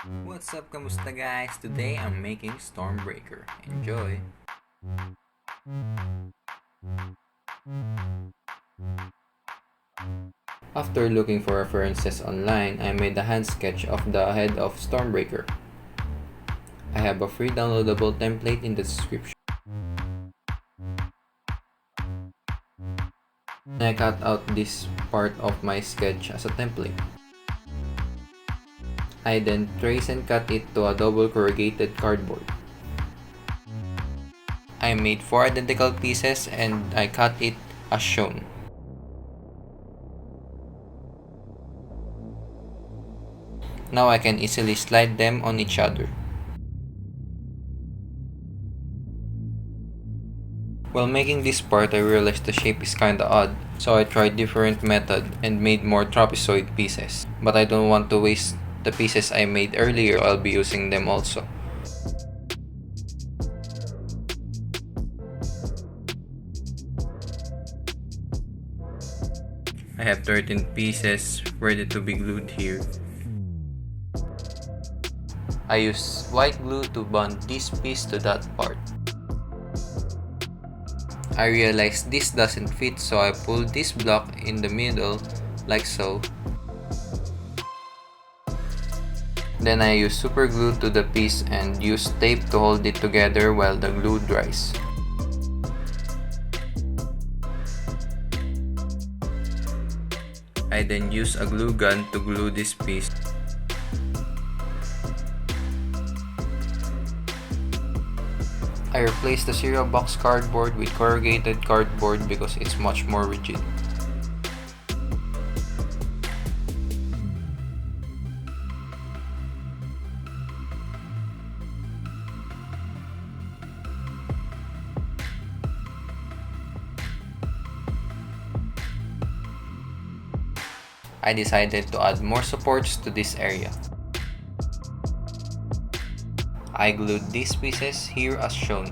What's up, kamusta guys? Today I'm making Stormbreaker. Enjoy! After looking for references online, I made a hand sketch of the head of Stormbreaker. I have a free downloadable template in the description. I cut out this part of my sketch as a template. I then trace and cut it to a double corrugated cardboard. I made 4 identical pieces and I cut it as shown. Now I can easily slide them on each other. While making this part, I realized the shape is kinda odd, so I tried different method and made more trapezoid pieces. But I don't want to waste the pieces I made earlier, I'll be using them also. I have 13 pieces ready to be glued here. I use white glue to bond this piece to that part. I realized this doesn't fit, so I pulled this block in the middle like so. Then I use super glue to the piece and use tape to hold it together while the glue dries. I then use a glue gun to glue this piece. I replaced the cereal box cardboard with corrugated cardboard because it's much more rigid. I decided to add more supports to this area. I glued these pieces here as shown.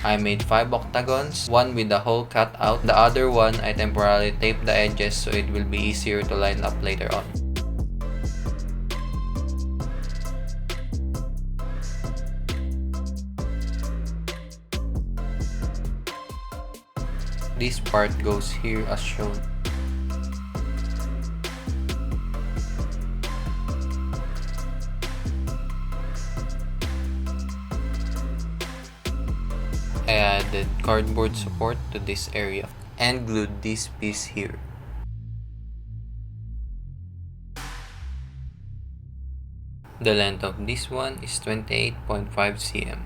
I made 5 octagons, one with the hole cut out, the other one I temporarily taped the edges so it will be easier to line up later on. This part goes here as shown. I added cardboard support to this area and glued this piece here. The length of this one is 28.5 cm.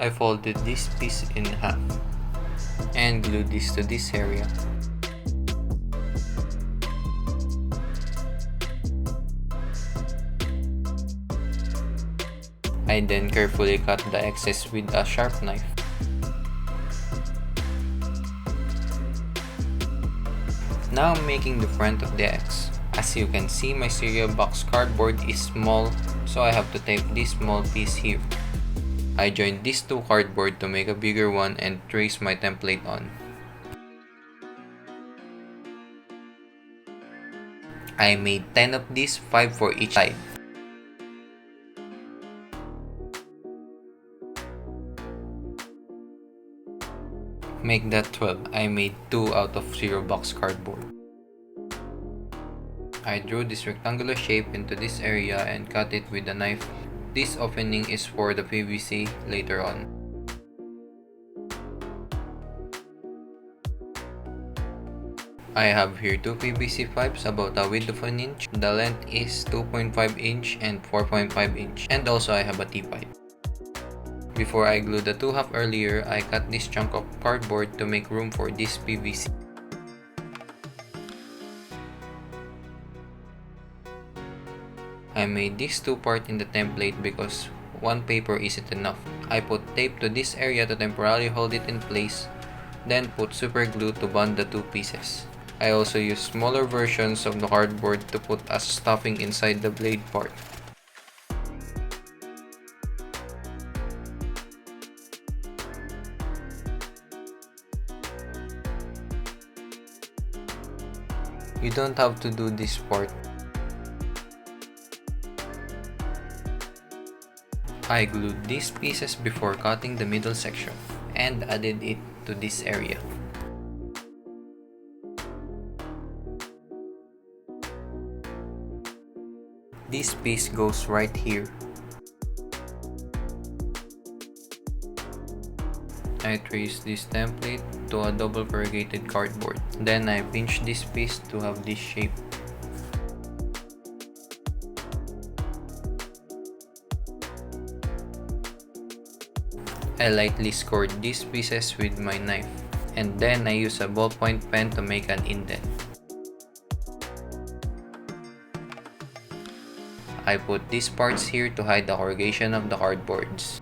I folded this piece in half and glued this to this area. I then carefully cut the excess with a sharp knife. Now I'm making the front of the X. As you can see, my cereal box cardboard is small, so I have to tape this small piece here. I joined these two cardboard to make a bigger one and trace my template on. I made 10 of these, 5 for each side. Make that 12. I made 2 out of cereal box cardboard. I drew this rectangular shape into this area and cut it with a knife. This opening is for the PVC later on. I have here 2 PVC pipes about a width of 1 inch. The length is 2.5 inch and 4.5 inch. And also I have a T-pipe. Before I glued the 2 half earlier, I cut this chunk of cardboard to make room for this PVC. I made this 2 part in the template because 1 paper isn't enough. I put tape to this area to temporarily hold it in place, then put super glue to bond the 2 pieces. I also used smaller versions of the cardboard to put as stuffing inside the blade part. You don't have to do this part. I glued these pieces before cutting the middle section and added it to this area. This piece goes right here. I traced this template to a double corrugated cardboard. Then I pinched this piece to have this shape. I lightly scored these pieces with my knife, and then I used a ballpoint pen to make an indent. I put these parts here to hide the corrugation of the cardboards.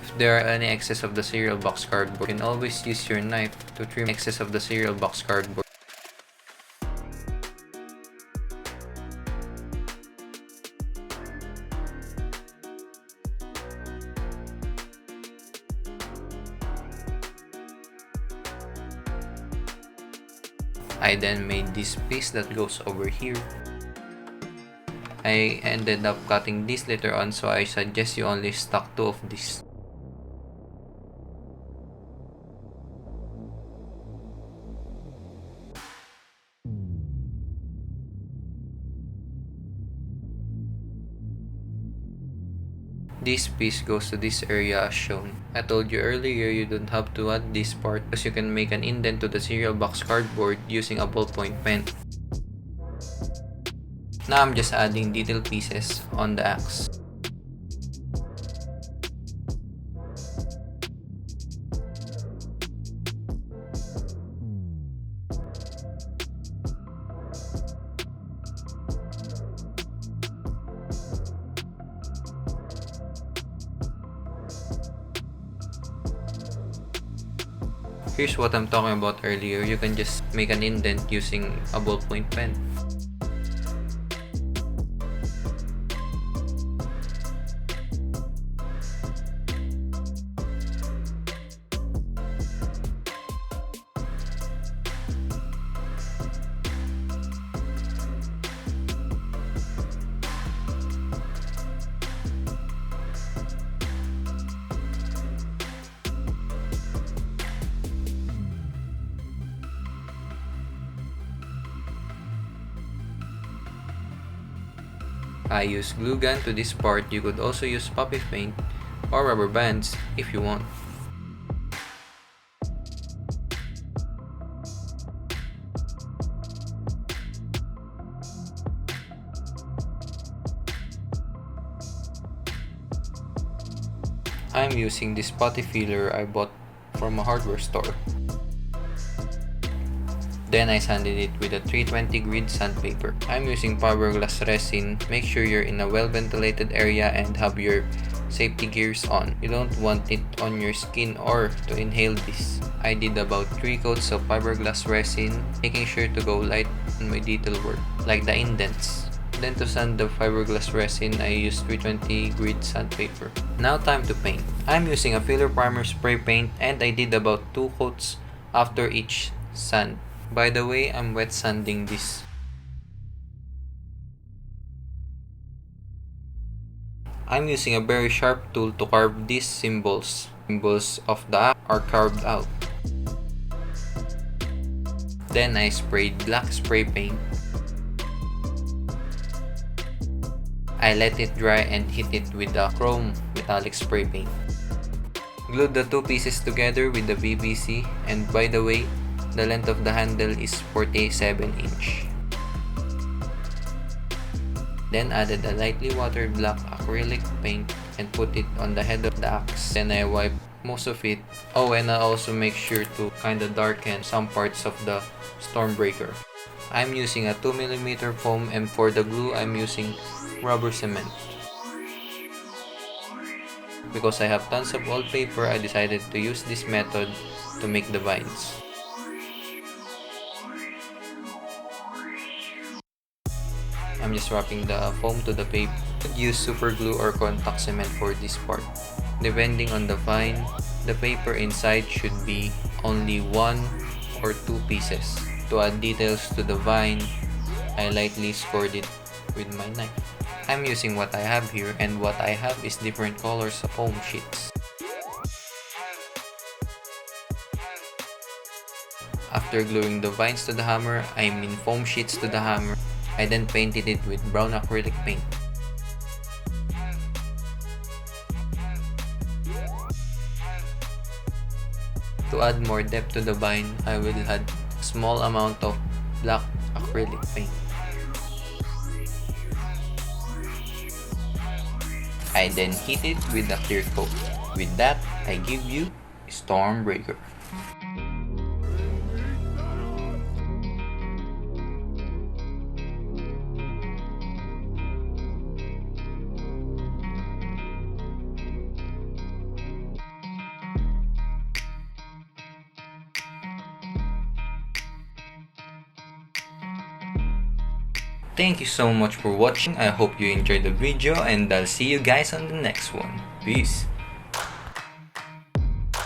If there are any excess of the cereal box cardboard, you can always use your knife to trim excess of the cereal box cardboard. I then made this piece that goes over here. I ended up cutting this later on, so I suggest you only stock 2 of these. This piece goes to this area as shown. I told you earlier you don't have to add this part because you can make an indent to the cereal box cardboard using a ballpoint pen. Now I'm just adding detail pieces on the axe. Here's what I'm talking about earlier. You can just make an indent using a ballpoint pen. I use glue gun to this part. You could also use puppy paint or rubber bands if you want. I'm using this putty filler I bought from a hardware store. Then I sanded it with a 320 grit sandpaper. I'm using fiberglass resin. Make sure you're in a well ventilated area and have your safety gears on. You don't want it on your skin or to inhale this. I did about 3 coats of fiberglass resin, making sure to go light on my detail work, like the indents. Then to sand the fiberglass resin, I used 320 grit sandpaper. Now time to paint. I'm using a filler primer spray paint and I did about 2 coats after each sand. By the way, I'm wet sanding this. I'm using a very sharp tool to carve these symbols. Symbols of the axe are carved out. Then I sprayed black spray paint. I let it dry and hit it with the chrome metallic spray paint. Glued the 2 pieces together with the PVC, and by the way, the length of the handle is 47 inch. Then added a lightly watered black acrylic paint and put it on the head of the axe. Then I wiped most of it. Oh, and I also make sure to kinda darken some parts of the Stormbreaker. I'm using a 2mm foam, and for the glue I'm using rubber cement. Because I have tons of old paper, I decided to use this method to make the vines. I'm just wrapping the foam to the paper Could use super glue or contact cement for this part. Depending on the vine, the paper inside should be only 1 or 2 pieces. To add details to the vine, I lightly scored it with my knife. I'm using what I have here, and what I have is different colors of foam sheets. After gluing the vines to the hammer, foam sheets to the hammer, I then painted it with brown acrylic paint. To add more depth to the vine, I will add a small amount of black acrylic paint. I then heat it with a clear coat. With that, I give you Stormbreaker. Thank you so much for watching. I hope you enjoyed the video, and I'll see you guys on the next one. Peace!